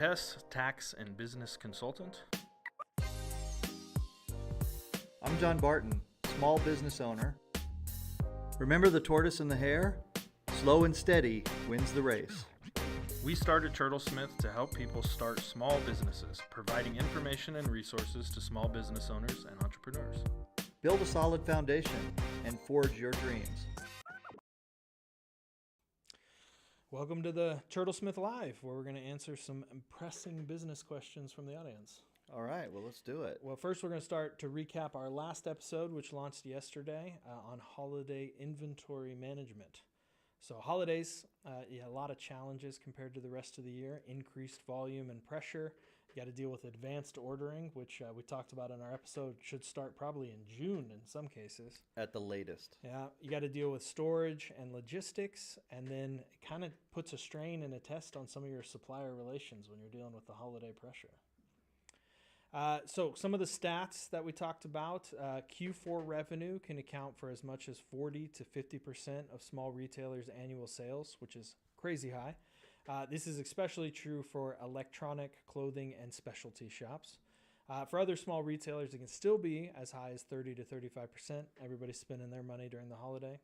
Hess, tax and business consultant. I'm John Barton, small business owner. Remember the tortoise and the hare? Slow and steady wins the race. We started Turtlesmith to help people start small businesses, providing information and resources to small business owners and entrepreneurs. Build a solid foundation and forge your dreams. Welcome to the Turtlesmith Live, where we're going to answer some pressing business questions from the audience. All right, well, let's do it. Well, first we're going to start to recap our last episode, which launched yesterday, on holiday inventory management. So holidays, a lot of challenges compared to the rest of the year, increased volume and pressure. You got to deal with advanced ordering, which we talked about in our episode, should start probably in June in some cases. At the latest. Yeah, you got to deal with storage and logistics, and then it kind of puts a strain and a test on some of your supplier relations when you're dealing with the holiday pressure. So some of the stats that we talked about, Q4 revenue can account for as much as 40 to 50% of small retailers' annual sales, which is crazy high. This is especially true for electronic, clothing, and specialty shops. For other small retailers, it can still be as high as 30 to 35%. Everybody's spending their money during the holiday.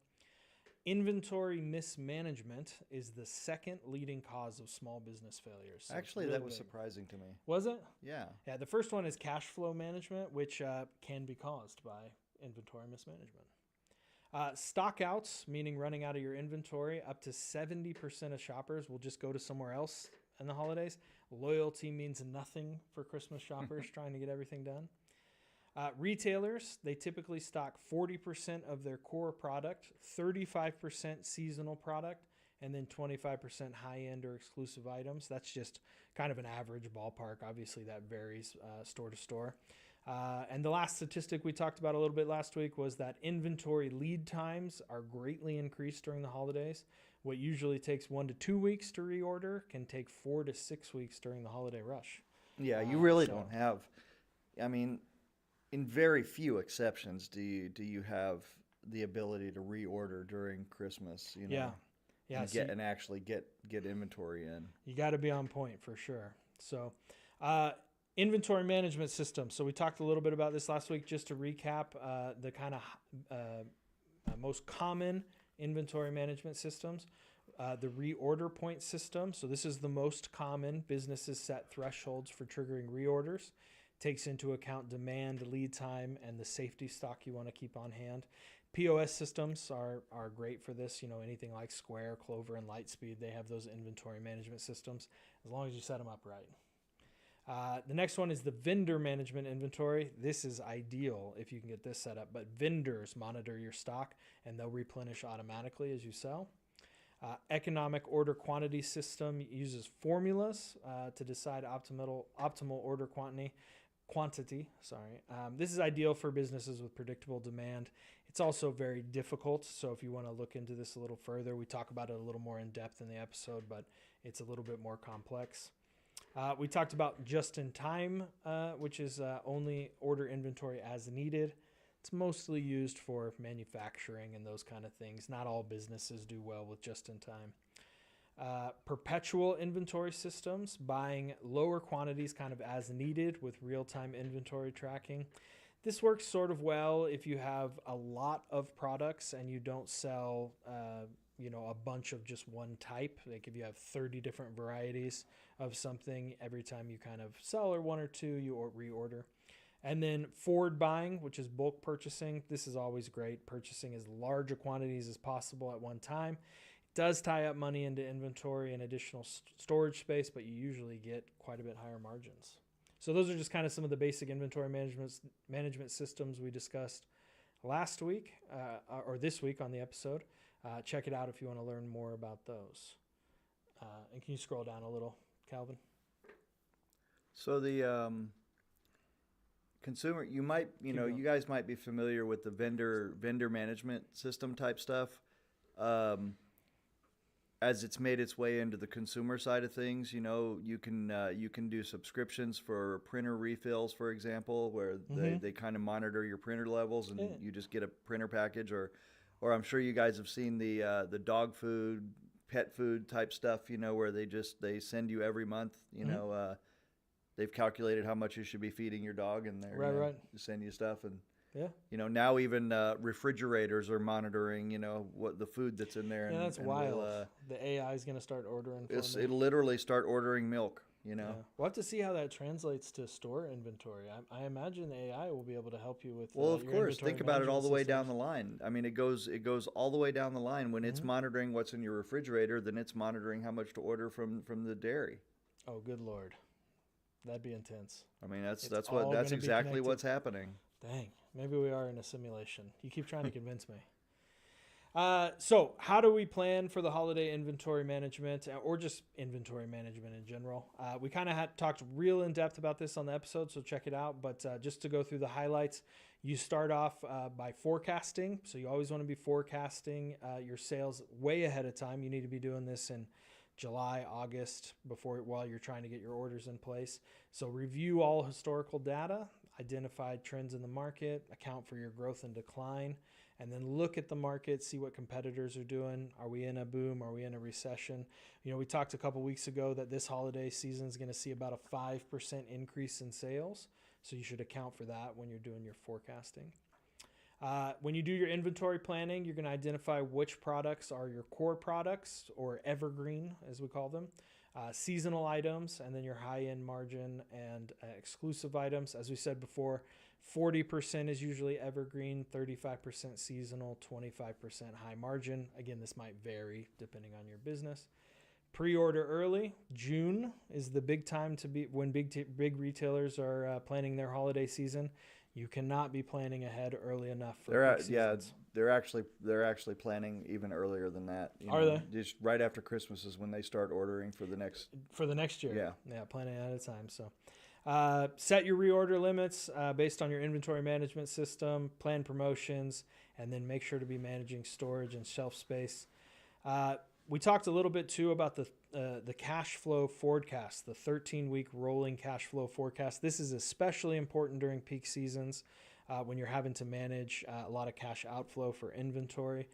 Inventory mismanagement is the second leading cause of small business failures. So Actually, really that was big. surprising to me. Was it? Yeah. Yeah, the first one is cash flow management, which can be caused by inventory mismanagement. Stockouts, meaning running out of your inventory, up to 70% of shoppers will just go to somewhere else in the holidays. Loyalty means nothing for Christmas shoppers trying to get everything done. Retailers, they typically stock 40% of their core product, 35% seasonal product, and then 25% high-end or exclusive items. That's just kind of an average ballpark. Obviously, that varies store to store. And the last statistic we talked about a little bit last week was that inventory lead times are greatly increased during the holidays. What usually takes 1 to 2 weeks to reorder can take 4 to 6 weeks during the holiday rush. Yeah, you really don't have, I mean, in very few exceptions do you have the ability to reorder during Christmas, you know? Yeah. And actually get inventory in. You got to be on point for sure. So, inventory management system. So we talked a little bit about this last week. Just to recap, the kind of most common inventory management systems. The reorder point system. So this is the most common. Businesses set thresholds for triggering reorders. Takes into account demand, lead time, and the safety stock you want to keep on hand. POS systems are great for this. You know, anything like Square, Clover, and Lightspeed, they have those inventory management systems as long as you set them up right. The next one is the vendor management inventory. This is ideal if you can get this set up, but vendors monitor your stock and they'll replenish automatically as you sell. Economic order quantity system uses formulas to decide optimal order quantity. This is ideal for businesses with predictable demand. It's also very difficult, so if you want to look into this a little further, we talk about it a little more in depth in the episode, but it's a little bit more complex. We talked about just-in-time, which is only order inventory as needed. It's mostly used for manufacturing and those kind of things. Not all businesses do well with just-in-time. Perpetual inventory systems, buying lower quantities kind of as needed with real-time inventory tracking. This works sort of well if you have a lot of products and you don't sell a bunch of just one type. Like if you have 30 different varieties of something, every time you kind of sell or one or two, you reorder. And then forward buying, which is bulk purchasing. This is always great. Purchasing as large a quantities as possible at one time. It does tie up money into inventory and additional storage space, but you usually get quite a bit higher margins. So those are just kind of some of the basic inventory management systems we discussed last week or this week on the episode. Check it out if you want to learn more about those. And can you scroll down a little, Calvin? So the consumer, you guys might be familiar with the vendor management system type stuff. As it's made its way into the consumer side of things, you can do subscriptions for printer refills, for example, where they kind of monitor your printer levels and you just get a printer package, or I'm sure you guys have seen the dog food pet food type stuff, you know, where they send you every month, you know, they've calculated how much you should be feeding your dog, and they're Right. send you stuff. And Yeah. you know, now even refrigerators are monitoring, you know, what the food that's in there. Yeah, and, that's and wild. will, The AI is going to start ordering for me. it'll literally start ordering milk, you know. Yeah. We'll have to see how that translates to store inventory. I imagine the AI will be able to help you with. Well, of your course, inventory think about it all the way management down the systems. line. I mean, it goes all the way down the line. When it's monitoring what's in your refrigerator, then it's monitoring how much to order from the dairy. Oh, good Lord. That'd be intense. I mean, that's all gonna be exactly connected. what's happening. Dang. Maybe we are in a simulation. You keep trying to convince me. So how do we plan for the holiday inventory management, or just inventory management in general? We kind of talked real in depth about this on the episode, so check it out. But just to go through the highlights, you start off by forecasting. So you always want to be forecasting your sales way ahead of time. You need to be doing this in July, August, while you're trying to get your orders in place. So review all historical data, identify trends in the market, account for your growth and decline, and then look at the market, see what competitors are doing. Are we in a boom? Are we in a recession? You know, we talked a couple weeks ago that this holiday season is going to see about a 5% increase in sales. So you should account for that when you're doing your forecasting. When you do your inventory planning, you're going to identify which products are your core products, or evergreen, as we call them, seasonal items, and then your high-end margin and exclusive items. As we said before, 40% is usually evergreen, 35% seasonal, 25% high margin. Again, this might vary depending on your business. Pre-order early. June is the big time to be when big retailers are planning their holiday season. You cannot be planning ahead early enough for peak seasons. They're actually planning even earlier than that. Are they? Just right after Christmas is when they start ordering for the next year. Yeah, planning ahead of time. So set your reorder limits based on your inventory management system, plan promotions, and then make sure to be managing storage and shelf space. We talked a little bit too about the cash flow forecast, the 13-week rolling cash flow forecast. This is especially important during peak seasons when you're having to manage a lot of cash outflow for inventory.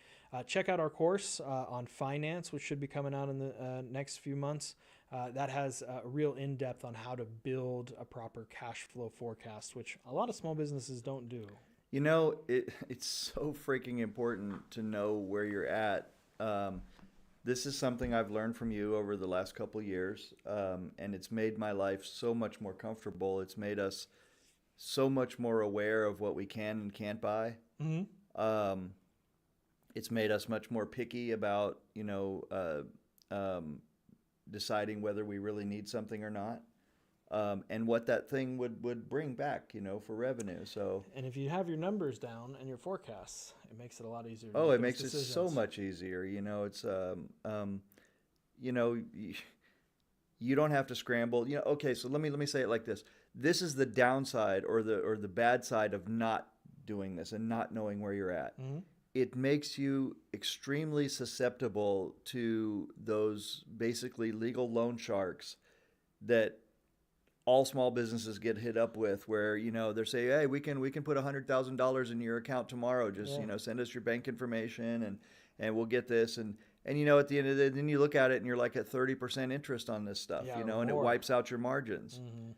Check out our course on finance, which should be coming out in the next few months. That has a real in-depth on how to build a proper cash flow forecast, which a lot of small businesses don't do. You know, it's so freaking important to know where you're at. This is something I've learned from you over the last couple of years, and it's made my life so much more comfortable. It's made us so much more aware of what we can and can't buy. Mm-hmm. It's made us much more picky about, deciding whether we really need something or not, and what that thing would bring back, for revenue. So, and if you have your numbers down and your forecasts, it makes it a lot easier. It makes it so much easier. It's you don't have to scramble. Okay, so let me say it like this. This is the downside or the bad side of not doing this and not knowing where you're at. Mm-hmm. It makes you extremely susceptible to those basically legal loan sharks that all small businesses get hit up with, where they're saying, hey, we can put $100,000 in your account tomorrow. Just send us your bank information and we'll get this. And at the end of the day, then you look at it and you're like at 30% interest on this stuff, and it wipes out your margins. Mm-hmm.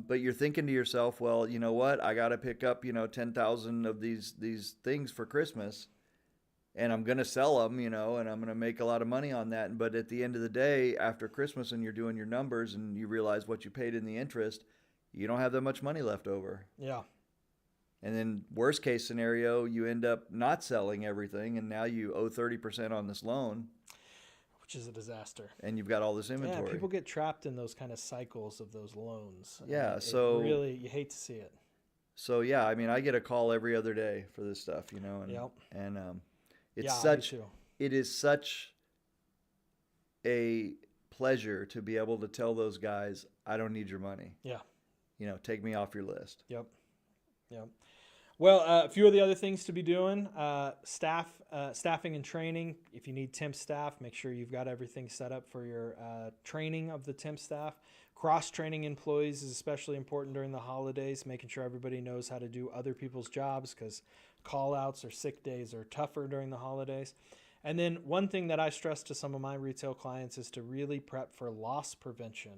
But you're thinking to yourself, well, you know what? I got to pick up 10,000 of these things for Christmas, and I'm gonna sell them, and I'm gonna make a lot of money on that. But at the end of the day, after Christmas, and you're doing your numbers, and you realize what you paid in the interest, you don't have that much money left over. Yeah. And then worst case scenario, you end up not selling everything, and now you owe 30% on this loan, which is a disaster. And you've got all this inventory. Yeah, people get trapped in those kind of cycles of those loans. Yeah, so really, you hate to see it. So yeah, I mean, I get a call every other day for this stuff, and yep. And it is such a pleasure to be able to tell those guys, I don't need your money. Yeah. Take me off your list. Yep. Well, a few of the other things to be doing, staffing and training. If you need temp staff, make sure you've got everything set up for your training of the temp staff. Cross-training employees is especially important during the holidays, making sure everybody knows how to do other people's jobs, because call-outs or sick days are tougher during the holidays. And then one thing that I stress to some of my retail clients is to really prep for loss prevention.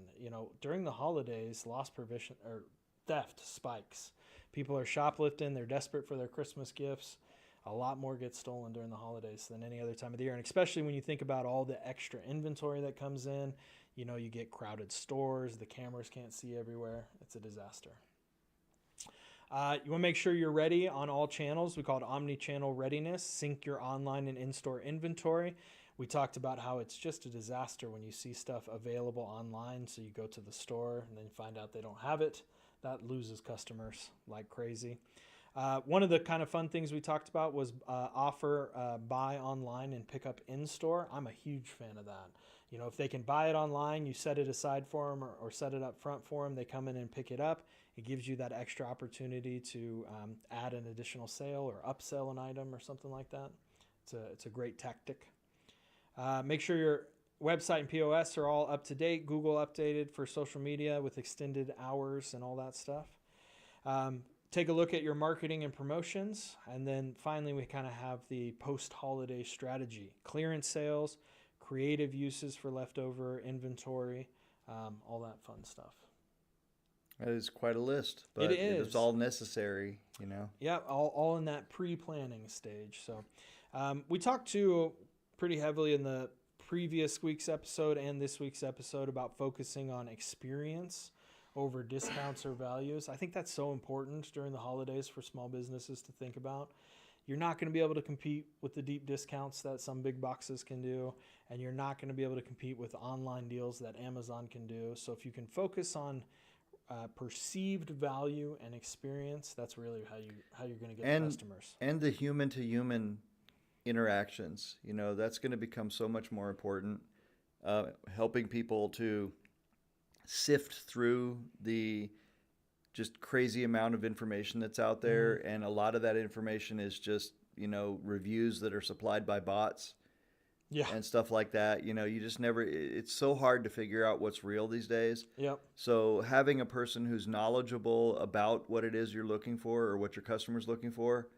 During the holidays, loss prevention or theft spikes. People are shoplifting. They're desperate for their Christmas gifts. A lot more gets stolen during the holidays than any other time of the year. And especially when you think about all the extra inventory that comes in, you get crowded stores. The cameras can't see everywhere. It's a disaster. You want to make sure you're ready on all channels. We call it omni-channel readiness. Sync your online and in-store inventory. We talked about how it's just a disaster when you see stuff available online. So you go to the store and then find out they don't have it. That loses customers like crazy. One of the kind of fun things we talked about was offer buy online and pick up in-store. I'm a huge fan of that. If they can buy it online, you set it aside for them or set it up front for them. They come in and pick it up. It gives you that extra opportunity to add an additional sale or upsell an item or something like that. It's a great tactic. Make sure your website and POS are all up to date. Google updated for social media with extended hours and all that stuff. Take a look at your marketing and promotions. And then finally, we kind of have the post-holiday strategy. Clearance sales, creative uses for leftover inventory, all that fun stuff. That is quite a list, but It is. It's all necessary, Yeah, all in that pre-planning stage. So we talked to pretty heavily in the previous week's episode and this week's episode about focusing on experience over discounts or values. I think that's so important during the holidays for small businesses to think about. You're not going to be able to compete with the deep discounts that some big boxes can do, and you're not going to be able to compete with online deals that Amazon can do. So if you can focus on perceived value and experience, that's really how you're going to get customers. And the human-to-human interactions, that's going to become so much more important. Helping people to sift through the just crazy amount of information that's out there. Mm-hmm. And a lot of that information is just, reviews that are supplied by bots. Yeah. And stuff like that. You just never, it's so hard to figure out what's real these days. Yep. So having a person who's knowledgeable about what it is you're looking for or what your customer's looking for,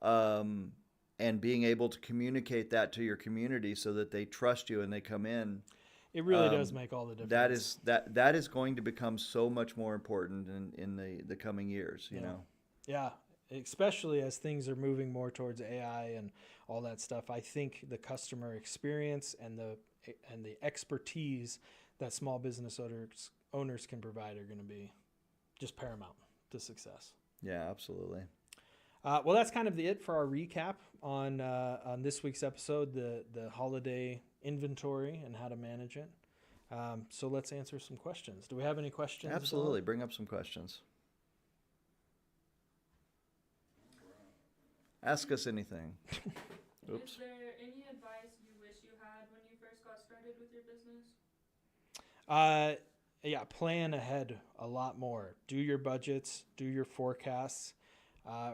and being able to communicate that to your community so that they trust you and they come in. It really does make all the difference. That is going to become so much more important in the coming years, you know. Yeah, especially as things are moving more towards AI and all that stuff. I think the customer experience and the expertise that small business owners can provide are going to be just paramount to success. Yeah, absolutely. Well, that's kind of it for our recap on this week's episode, the holiday inventory and how to manage it. So let's answer some questions. Do we have any questions? Absolutely. Bring up some questions. Ask us anything. Oops. Is there any advice you wish you had when you first got started with your business? Yeah, plan ahead a lot more. Do your budgets, do your forecasts.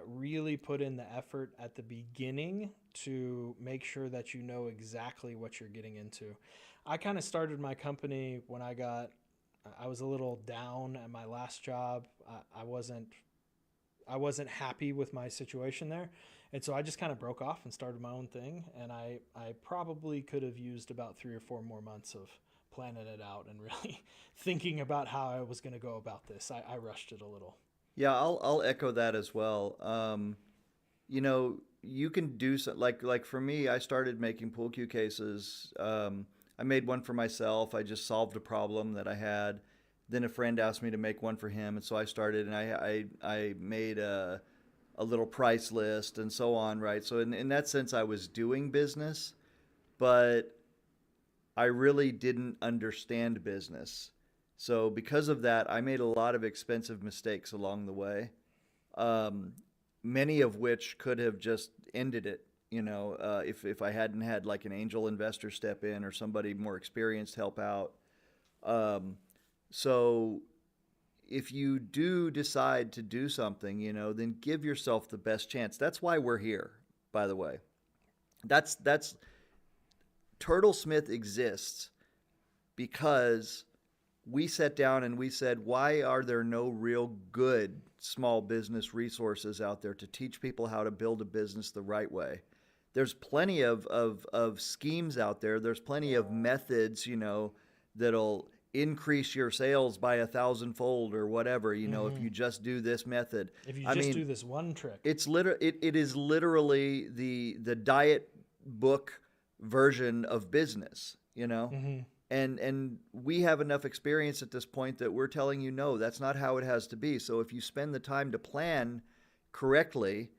Really put in the effort at the beginning to make sure that you know exactly what you're getting into. I kind of started my company when I was a little down at my last job. I wasn't happy with my situation there. And so I just kind of broke off and started my own thing. And I probably could have used about 3 or 4 more months of planning it out and really thinking about how I was going to go about this. I rushed it a little. Yeah, I'll echo that as well. You can do so, like for me, I started making pool cue cases. I made one for myself. I just solved a problem that I had. Then a friend asked me to make one for him, and so I started, and I made a little price list and so on, right? So in that sense, I was doing business, but I really didn't understand business. So because of that, I made a lot of expensive mistakes along the way, many of which could have just ended it, if I hadn't had like an angel investor step in or somebody more experienced help out. So if you do decide to do something, then give yourself the best chance. That's why we're here, by the way. That's Turtlesmith exists because we sat down and we said, why are there no real good small business resources out there to teach people how to build a business the right way? there's plenty of schemes out there. There's plenty of methods, that'll increase your sales by 1,000-fold or whatever, if you just do this method. If you I just mean, do this one trick. it is literally the diet book version of business, And we have enough experience at this point that we're telling you, no, that's not how it has to be. So if you spend the time to plan correctly,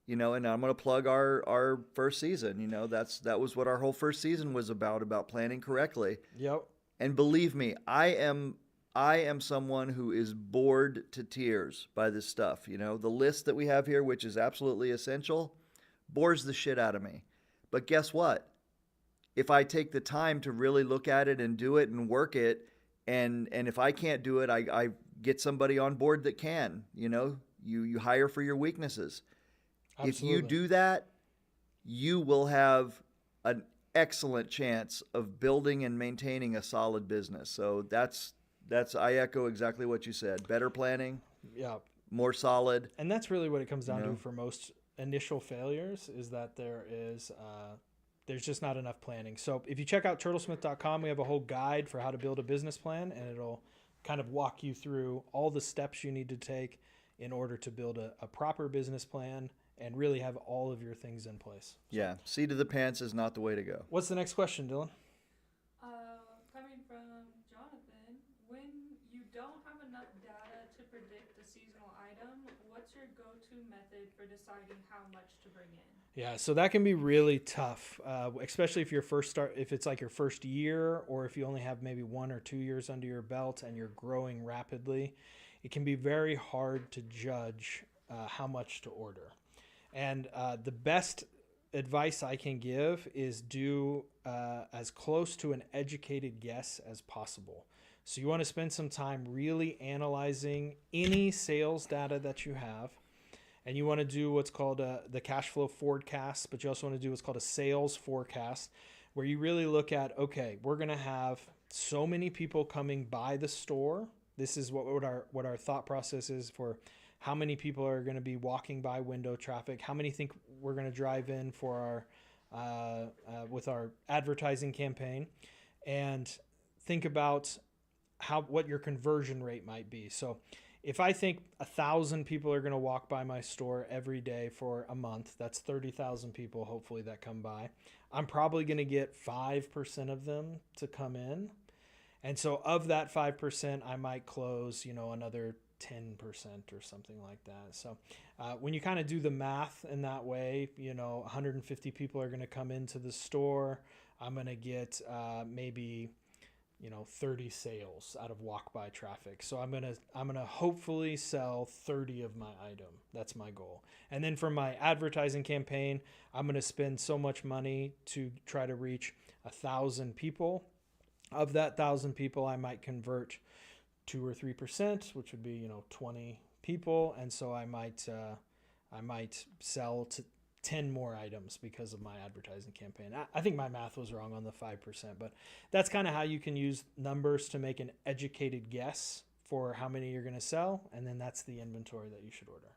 and I'm going to plug our first season, that was what our whole first season was about planning correctly. Yep. And believe me, I am someone who is bored to tears by this stuff. The list that we have here, which is absolutely essential, bores the shit out of me. But guess what? If I take the time to really look at it and do it and work it, and if I can't do it, I get somebody on board that can. You hire for your weaknesses. Absolutely. If you do that, you will have an excellent chance of building and maintaining a solid business. So that's I echo exactly what you said. Better planning, Yeah. more solid. And that's really what it comes down to for most initial failures, is that there's just not enough planning. So if you check out turtlesmith.com, we have a whole guide for how to build a business plan, and it'll kind of walk you through all the steps you need to take in order to build a proper business plan and really have all of your things in place. So, Yeah, seat of the pants is not the way to go. what's the next question, Dylan? Coming from Jonathan, when you don't have enough data to predict a seasonal item, what's your go-to method for deciding how much to bring in? Yeah, so that can be really tough, especially if if it's like your first year, or if you only have maybe 1 or 2 years under your belt and you're growing rapidly. It can be very hard to judge how much to order. And the best advice I can give is do as close to an educated guess as possible. So you want to spend some time really analyzing any sales data that you have. And you want to do what's called the cash flow forecast, but you also want to do what's called a sales forecast, where you really look at, okay, we're going to have so many people coming by the store. This is what our thought process is for how many people are going to be walking by window traffic, how many think we're going to drive in for our with our advertising campaign, and think about what your conversion rate might be. So if I think 1,000 people are going to walk by my store every day for a month, that's 30,000 people, hopefully, that come by. I'm probably going to get 5% of them to come in. And so of that 5%, I might close, another 10% or something like that. So when you kind of do the math in that way, 150 people are going to come into the store. I'm going to get maybe 30 sales out of walk-by traffic. So I'm gonna hopefully sell 30 of my item. That's my goal. And then for my advertising campaign, I'm gonna spend so much money to try to reach 1,000 people. Of that 1,000 people, I might convert 2 or 3%, which would be 20 people, and so I might sell to 10 more items because of my advertising campaign. I think my math was wrong on the 5%, but that's kind of how you can use numbers to make an educated guess for how many you're going to sell, and then that's the inventory that you should order.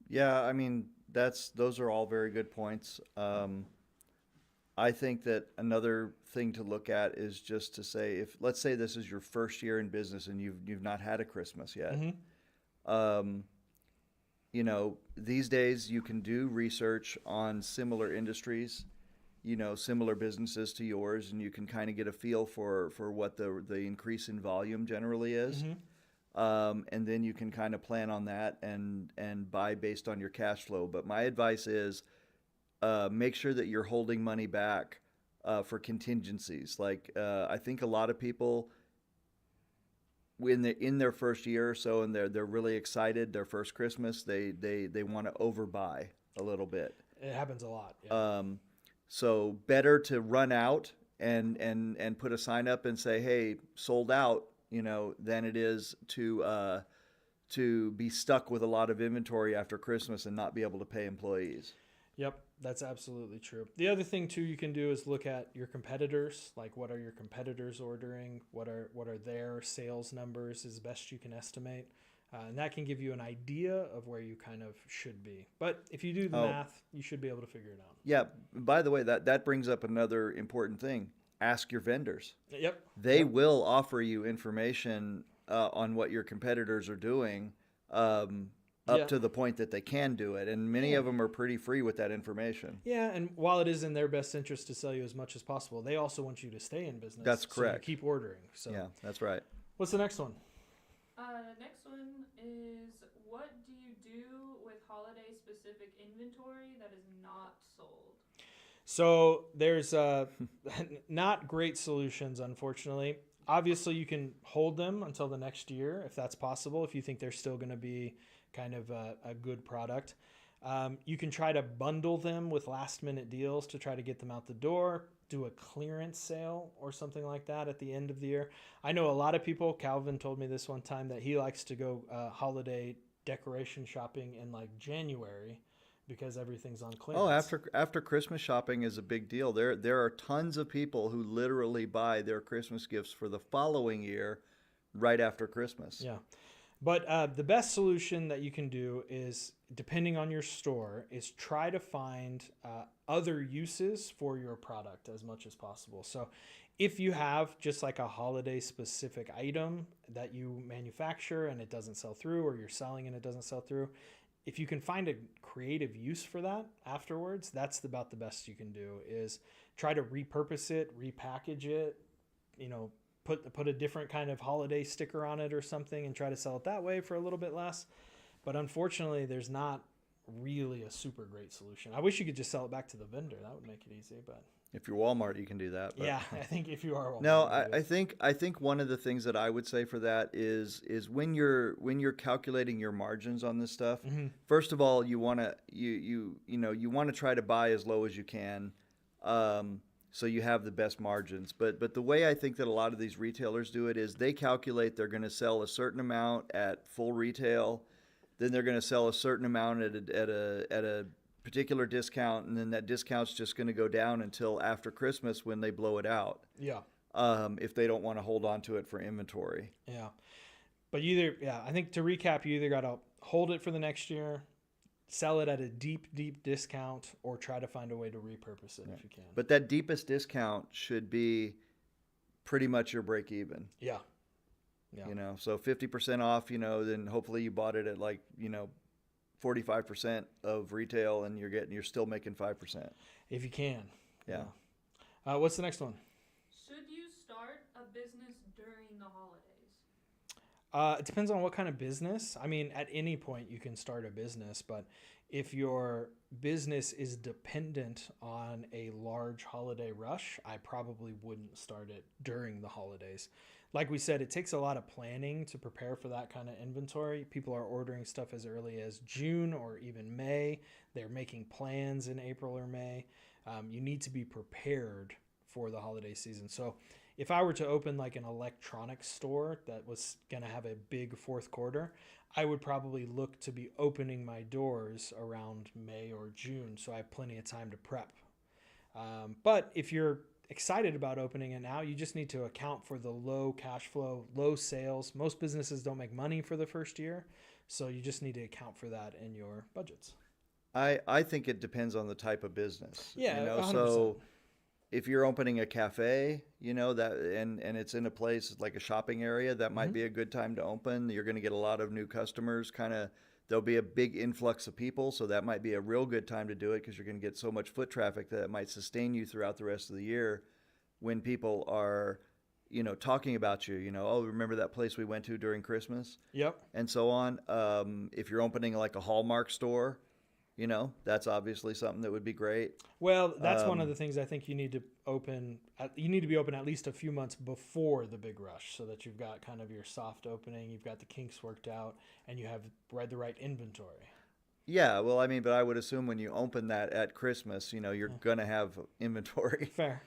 Yeah, I mean, those are all very good points. I think that another thing to look at is just to say, let's say this is your first year in business and you've not had a Christmas yet. Mm-hmm. These days you can do research on similar industries, similar businesses to yours, and you can kind of get a feel for what the increase in volume generally is. Mm-hmm. And then you can kind of plan on that and buy based on your cash flow. But my advice is make sure that you're holding money back for contingencies. Like I think a lot of people, in their first year or so, and they're really excited, their first Christmas, they want to overbuy a little bit. It happens a lot. Yeah. So better to run out and put a sign up and say, hey, sold out, than it is to be stuck with a lot of inventory after Christmas and not be able to pay employees. Yep, that's absolutely true. The other thing too you can do is look at your competitors. Like, what are your competitors ordering? What are their sales numbers as best you can estimate? And that can give you an idea of where you kind of should be. But if you do the Oh. math, you should be able to figure it out. Yeah. By the way, that brings up another important thing. Ask your vendors. Yep. They will offer you information on what your competitors are doing up Yeah. to the point that they can do it. And many of them are pretty free with that information. Yeah, and while it is in their best interest to sell you as much as possible, they also want you to stay in business. That's So correct. you keep ordering. So Yeah, that's right. what's the next one? Next one is, what do you do with holiday-specific inventory that is not sold? So there's not great solutions, unfortunately. Obviously, you can hold them until the next year if that's possible, if you think they're still going to be kind of a good product. You can try to bundle them with last-minute deals to try to get them out the door, do a clearance sale or something like that at the end of the year. I know a lot of people, Calvin told me this one time, that he likes to go holiday decoration shopping in like January because everything's on clearance. Oh, after Christmas shopping is a big deal. There are tons of people who literally buy their Christmas gifts for the following year right after Christmas. Yeah. But the best solution that you can do is, depending on your store, is try to find other uses for your product as much as possible. So if you have just like a holiday specific item that you manufacture and it doesn't sell through, or you're selling and it doesn't sell through, if you can find a creative use for that afterwards, that's about the best you can do, is try to repurpose it, repackage it, put a different kind of holiday sticker on it or something and try to sell it that way for a little bit less. But unfortunately, there's not really a super great solution. I wish you could just sell it back to the vendor. That would make it easy, but If you're Walmart, you can do that. But yeah, I think if you are Walmart, No, you do. I think one of the things that I would say for that is when you're calculating your margins on this stuff. Mm-hmm. First of all, you want to you want to try to buy as low as you can, so you have the best margins. But the way I think that a lot of these retailers do it is they calculate they're going to sell a certain amount at full retail, then they're going to sell a certain amount at a particular discount, and then that discount's just going to go down until after Christmas when they blow it out. Yeah. If they don't want to hold on to it for inventory. Yeah. But I think to recap, you either got to hold it for the next year, sell it at a deep, deep discount, or try to find a way to repurpose it if you can. But that deepest discount should be pretty much your break even. Yeah. Yeah. So 50% off, then hopefully you bought it at 45% of retail and you're still making 5%. If you can. Yeah. What's the next one? Should you start a business during the holidays? It depends on what kind of business. I mean, at any point you can start a business, but if your business is dependent on a large holiday rush, I probably wouldn't start it during the holidays. Like we said, it takes a lot of planning to prepare for that kind of inventory. People are ordering stuff as early as June or even May. They're making plans in April or May. You need to be prepared for the holiday season. So if I were to open like an electronics store that was going to have a big fourth quarter, I would probably look to be opening my doors around May or June, so I have plenty of time to prep. But if you're excited about opening it now, you just need to account for the low cash flow, low sales. Most businesses don't make money for the first year, so you just need to account for that in your budgets. I think it depends on the type of business. Yeah, 100%. So if you're opening a cafe, that and it's in a place like a shopping area, that might be a good time to open. You're going to get a lot of new customers. There'll be a big influx of people, so that might be a real good time to do it because you're going to get so much foot traffic that it might sustain you throughout the rest of the year when people are, talking about you. Oh, remember that place we went to during Christmas? Yep. And so on. If you're opening like a Hallmark store, that's obviously something that would be great. Well, that's one of the things I think you need to open. You need to be open at least a few months before the big rush, so that you've got kind of your soft opening, you've got the kinks worked out, and you have the right inventory. Yeah, well, but I would assume when you open that at Christmas, you're going to have inventory. Fair.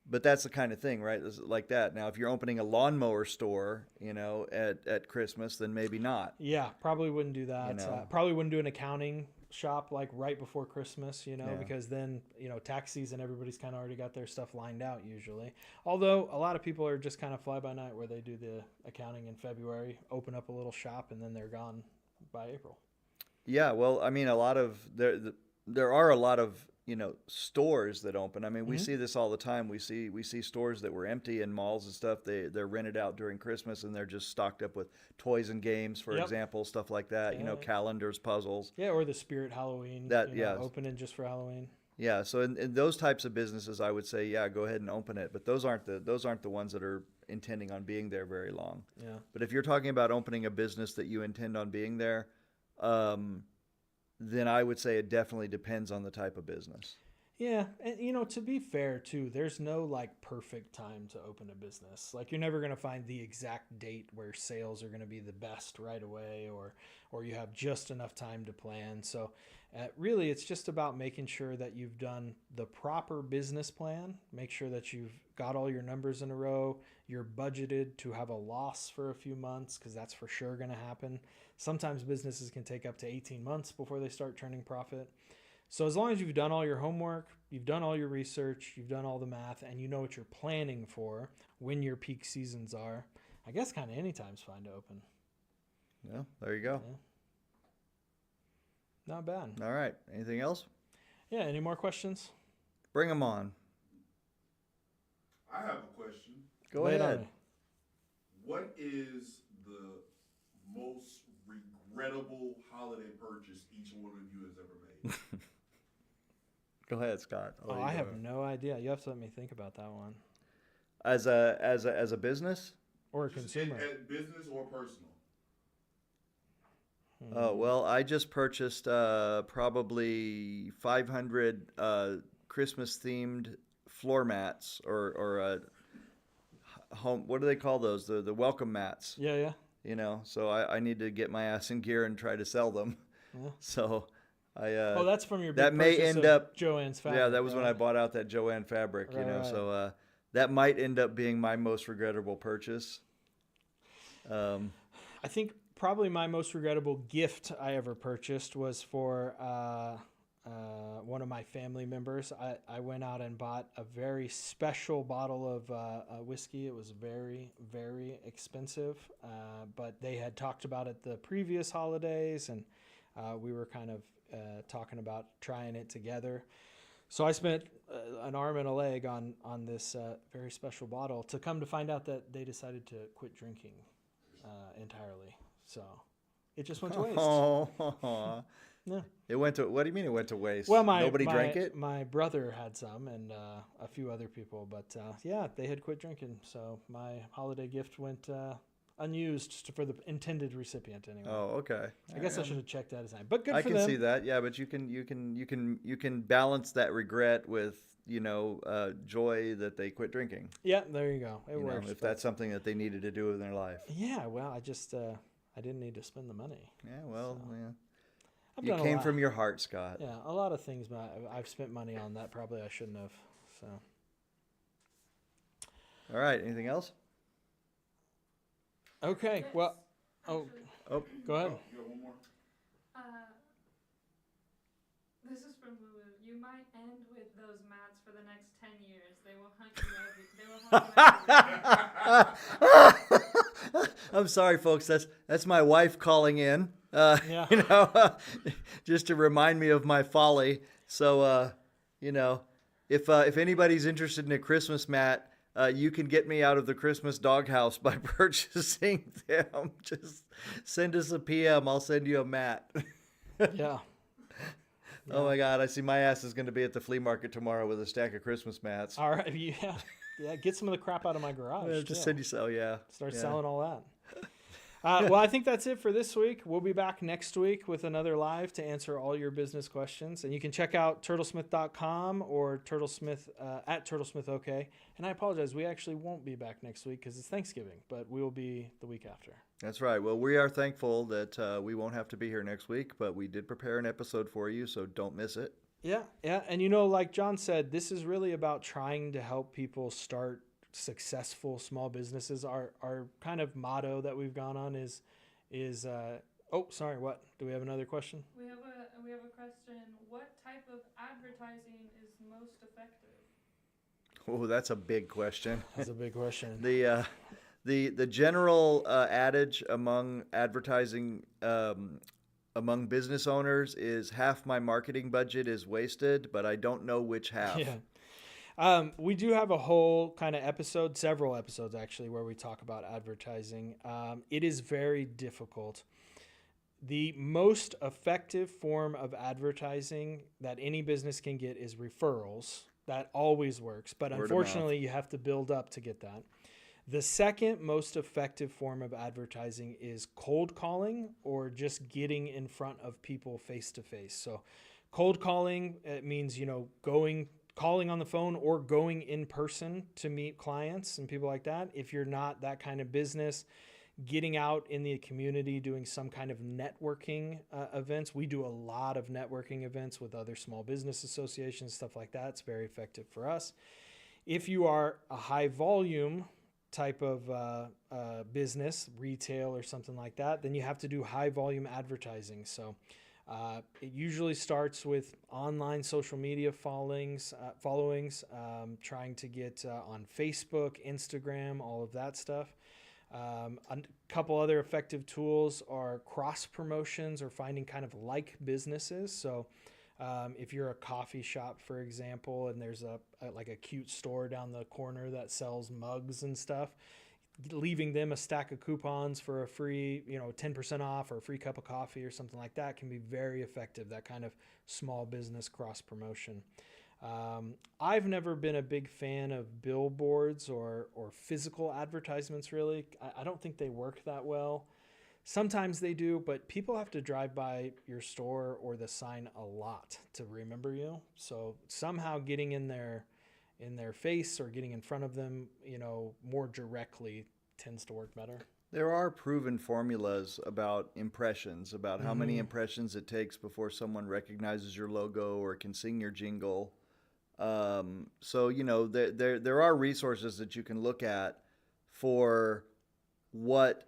But that's the kind of thing, right? It's like that. Now, if you're opening a lawnmower store, at Christmas, then maybe not. Yeah, probably wouldn't do that. Probably wouldn't do an accounting shop like right before Christmas, because then, tax season, everybody's kind of already got their stuff lined out usually. Although a lot of people are just kind of fly by night where they do the accounting in February, open up a little shop, and then they're gone by April. Yeah, well, I mean, there are a lot of stores that open. I mean, we see this all the time. We see stores that were empty in malls and stuff. They're rented out during Christmas, and they're just stocked up with toys and games, for example, stuff like that. Calendars, puzzles. Yeah, or the Spirit Halloween. Opening just for Halloween. Yeah, so in those types of businesses, I would say, yeah, go ahead and open it. But those aren't the ones that are intending on being there very long. Yeah. But if you're talking about opening a business that you intend on being there, then I would say it definitely depends on the type of business. Yeah, and to be fair too, there's no like perfect time to open a business. Like you're never going to find the exact date where sales are going to be the best right away, or you have just enough time to plan. So really it's just about making sure that you've done the proper business plan, make sure that you've got all your numbers in a row, you're budgeted to have a loss for a few months, because that's for sure going to happen. Sometimes businesses can take up to 18 months before they start turning profit. So as long as you've done all your homework, you've done all your research, you've done all the math, and you know what you're planning for, when your peak seasons are, I guess kind of any time's fine to open. Yeah, there you go. Yeah. Not bad. All right. Anything else? Yeah, any more questions? Bring them on. I have a question. Go Lay it on ahead. me. What is the most regrettable holiday purchase each one of you has ever made? Go ahead, Scott. Oh, I have no idea. You have to let me think about that one. As a business? Or a Just consumer. at business or personal? Oh, well, I just purchased probably 500 Christmas-themed floor mats or home. What do they call those? The welcome mats. Yeah. So I need to get my ass in gear and try to sell them. Yeah. So I. That's from your big that may purchase end of up Joann's fabric. Yeah, that was right? when I bought out that Joann fabric. Right. So that might end up being my most regrettable purchase. I think probably my most regrettable gift I ever purchased was for one of my family members. I went out and bought a very special bottle of whiskey. It was very, very expensive, but they had talked about it the previous holidays, and we were kind of talking about trying it together. So I spent an arm and a leg on this very special bottle, to come to find out that they decided to quit drinking entirely. So it just went to waste. Oh, Yeah. it went to. What do you mean it went to waste? Well, Nobody drank it. My brother had some, and a few other people, but yeah, they had quit drinking. So my holiday gift went unused for the intended recipient anyway. Oh, okay. I guess I should have checked that aside, but good I for can them. see that. Yeah, but you can balance that regret with joy that they quit drinking. Yeah, there you go. It works. If that's something that they needed to do in their life. Yeah, well, I just I didn't need to spend the money. Yeah, well, So. yeah. I've You done a came lot. from your heart, Scott. Yeah, a lot of things I've spent money on that probably I shouldn't have. So All right. Anything else? okay, well, oh, Oh, go ahead. You got one more? This is from Lulu. You might end with those mats for the next 10 years. They will hunt you every. I'm sorry, folks. That's my wife calling in. Yeah. Just to remind me of my folly. So, if anybody's interested in a Christmas mat, you can get me out of the Christmas doghouse by purchasing them. Just send us a PM. I'll send you a mat. Yeah. Oh my God! I see my ass is going to be at the flea market tomorrow with a stack of Christmas mats. All right. Yeah. Yeah. Get some of the crap out of my garage. Yeah, just too. send you so. Yeah. Start Yeah. selling all that. Well, I think that's it for this week. We'll be back next week with another live to answer all your business questions. And you can check out turtlesmith.com or Turtlesmith at Turtlesmith OK. And I apologize, we actually won't be back next week because it's Thanksgiving, but we will be the week after. That's right. Well, we are thankful that we won't have to be here next week, but we did prepare an episode for you, so don't miss it. Yeah. And like John said, this is really about trying to help people start successful small businesses. Our kind of motto that we've gone on is Oh, sorry. What? Do we have another question? We have a question. What type of advertising is most effective? Oh, that's a big question. That's a big question. The general adage among advertising among business owners is half my marketing budget is wasted, but I don't know which half. Yeah. We do have a whole kind of episode, several episodes actually, where we talk about advertising. It is very difficult. The most effective form of advertising that any business can get is referrals. That always works, but Word of unfortunately, you have to build up to get that. The second most effective form of advertising is cold calling, or just getting in front of people face to face. So cold calling, it means, calling on the phone or going in person to meet clients and people like that. If you're not that kind of business, getting out in the community, doing some kind of networking events. We do a lot of networking events with other small business associations, stuff like that. It's very effective for us. If you are a high volume type of business, retail or something like that, then you have to do high volume advertising. So it usually starts with online social media followings, trying to get on Facebook, Instagram, all of that stuff. A couple other effective tools are cross promotions, or finding kind of like businesses. So if you're a coffee shop, for example, and there's a cute store down the corner that sells mugs and stuff, leaving them a stack of coupons for a free, 10% off or a free cup of coffee or something like that can be very effective. That kind of small business cross promotion. I've never been a big fan of billboards or physical advertisements, really. I don't think they work that well. Sometimes they do, but people have to drive by your store or the sign a lot to remember you. So somehow getting in their face or getting in front of them, more directly tends to work better. There are proven formulas about impressions, about how many impressions it takes before someone recognizes your logo or can sing your jingle. So there are resources that you can look at for what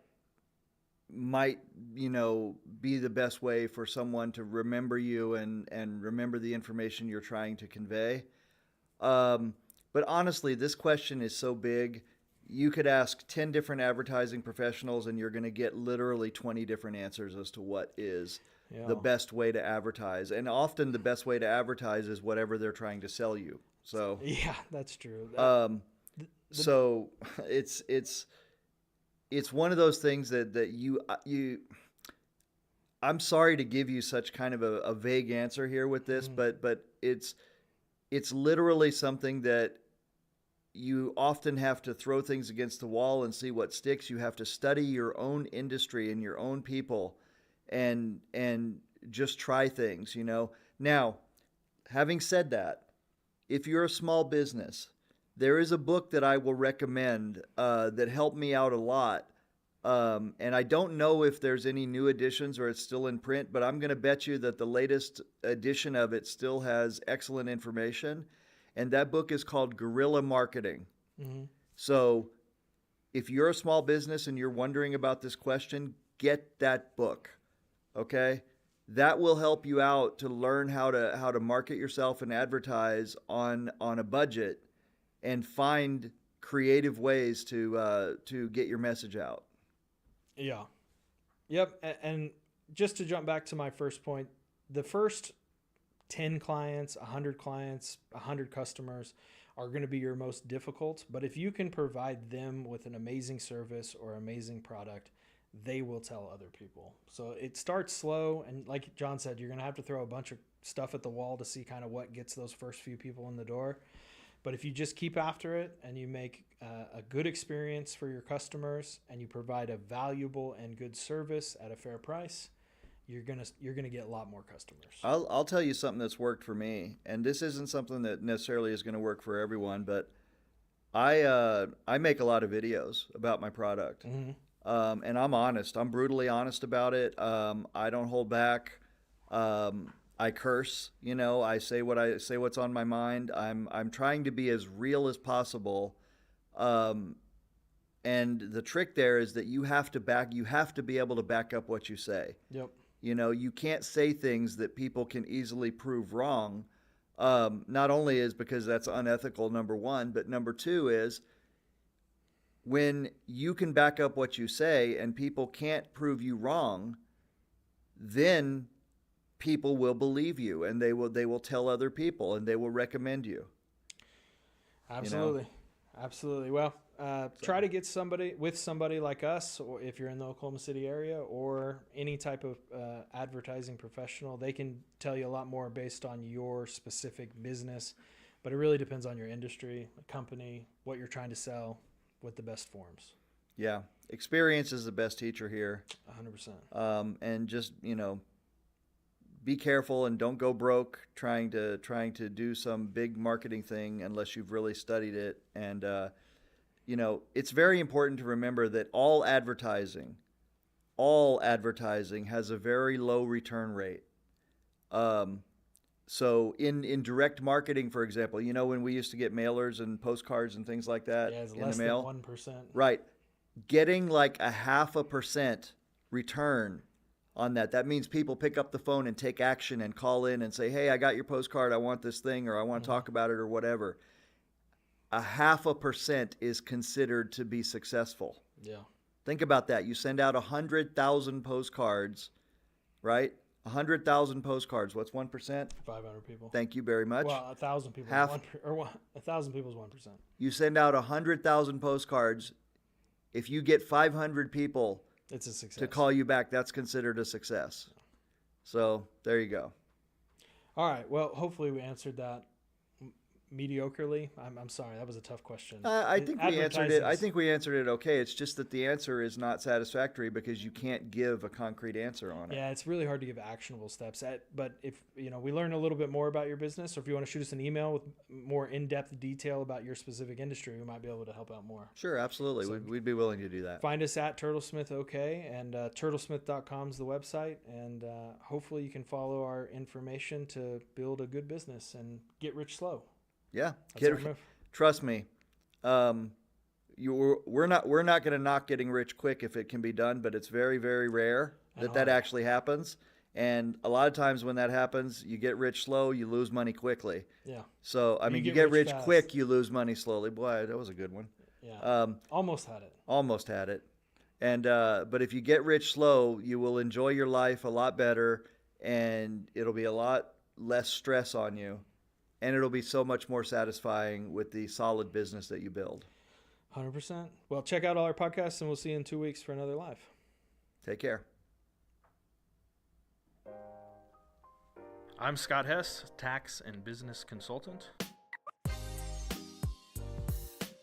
might be the best way for someone to remember you and remember the information you're trying to convey. But honestly, this question is so big. You could ask 10 different advertising professionals and you're going to get literally 20 different answers as to what is the best way to advertise. And often the best way to advertise is whatever they're trying to sell you. So yeah, that's true. So it's one of those things that you I'm sorry to give you such kind of a vague answer here with this, but it's literally something that you often have to throw things against the wall and see what sticks. You have to study your own industry and your own people and just try things, Now, having said that, if you're a small business, there is a book that I will recommend that helped me out a lot. And I don't know if there's any new editions or it's still in print, but I'm going to bet you that the latest edition of it still has excellent information. And that book is called Guerrilla Marketing. Mm-hmm. So if you're a small business and you're wondering about this question, get that book. Okay? That will help you out to learn how to market yourself and advertise on a budget and find creative ways to get your message out. Yeah. Yep. And just to jump back to my first point, the first 10 clients, 100 clients, 100 customers are going to be your most difficult. But if you can provide them with an amazing service or amazing product, they will tell other people. So it starts slow. And like John said, you're going to have to throw a bunch of stuff at the wall to see kind of what gets those first few people in the door. But if you just keep after it and you make a good experience for your customers and you provide a valuable and good service at a fair price, you're gonna get a lot more customers. I'll tell you something that's worked for me, and this isn't something that necessarily is going to work for everyone, but I make a lot of videos about my product, and I'm honest. I'm brutally honest about it. I don't hold back. I curse, I say what's on my mind. I'm trying to be as real as possible. And the trick there is that you have to be able to back up what you say. Yep. You know, you can't say things that people can easily prove wrong. Not only is because that's unethical, number one, but number two is when you can back up what you say and people can't prove you wrong, then people will believe you, and they will tell other people, and they will recommend you. Absolutely. Absolutely. Well, try to get somebody like us, or if you're in the Oklahoma City area, or any type of advertising professional. They can tell you a lot more based on your specific business, but it really depends on your industry, company, what you're trying to sell, what the best forms. Yeah, experience is the best teacher here. 100%. And just, be careful and don't go broke trying to do some big marketing thing unless you've really studied it. And it's very important to remember that all advertising has a very low return rate. So in direct marketing, for example, when we used to get mailers and postcards and things like that It's in less the mail, than 1%. right? Getting like 0.5% return on that means people pick up the phone and take action and call in and say, hey, I got your postcard, I want this thing, or I want to talk about it, or whatever. 0.5% is considered to be successful. Yeah. Think about that. You send out 100,000 postcards, right? 100,000 postcards. What's 1%? 500 people. Thank you very much. Well, 1,000 people. 1,000 people is 1%. You send out 100,000 postcards. If you get 500 people It's a success. to call you back, that's considered a success. So there you go. All right. Well, hopefully we answered that mediocrely. I'm sorry. That was a tough question. I think we answered it. I Advertising's- think we answered it okay. It's just that the answer is not satisfactory because you can't give a concrete answer on it. Yeah, it's really hard to give actionable steps. But if we learn a little bit more about your business, or if you want to shoot us an email with more in-depth detail about your specific industry, we might be able to help out more. Sure, absolutely. So- We'd be willing to do that. Find us at Turtlesmith OK, and turtlesmith.com is the website. And hopefully you can follow our information to build a good business and get rich slow. Yeah, That's our move. trust me. We're not going to knock getting rich quick if it can be done, but it's very, very rare that hard. actually happens. And a lot of times when that happens, you get rich slow, you lose money quickly. Yeah. So I You mean, get you get rich rich fast. quick, you lose money slowly. Boy, that was a good one. Yeah. Almost had it. Almost had it. And but if you get rich slow, you will enjoy your life a lot better, and it'll be a lot less stress on you, and it'll be so much more satisfying with the solid business that you build. 100%. Well, check out all our podcasts, and we'll see you in 2 weeks for another live. Take care. I'm Scott Hess, tax and business consultant.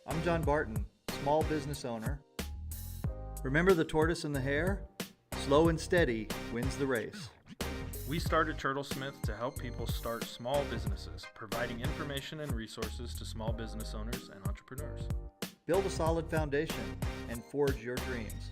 I'm John Barton, small business owner. Remember the tortoise and the hare? Slow and steady wins the race. We started Turtlesmith to help people start small businesses, providing information and resources to small business owners and entrepreneurs. Build a solid foundation and forge your dreams.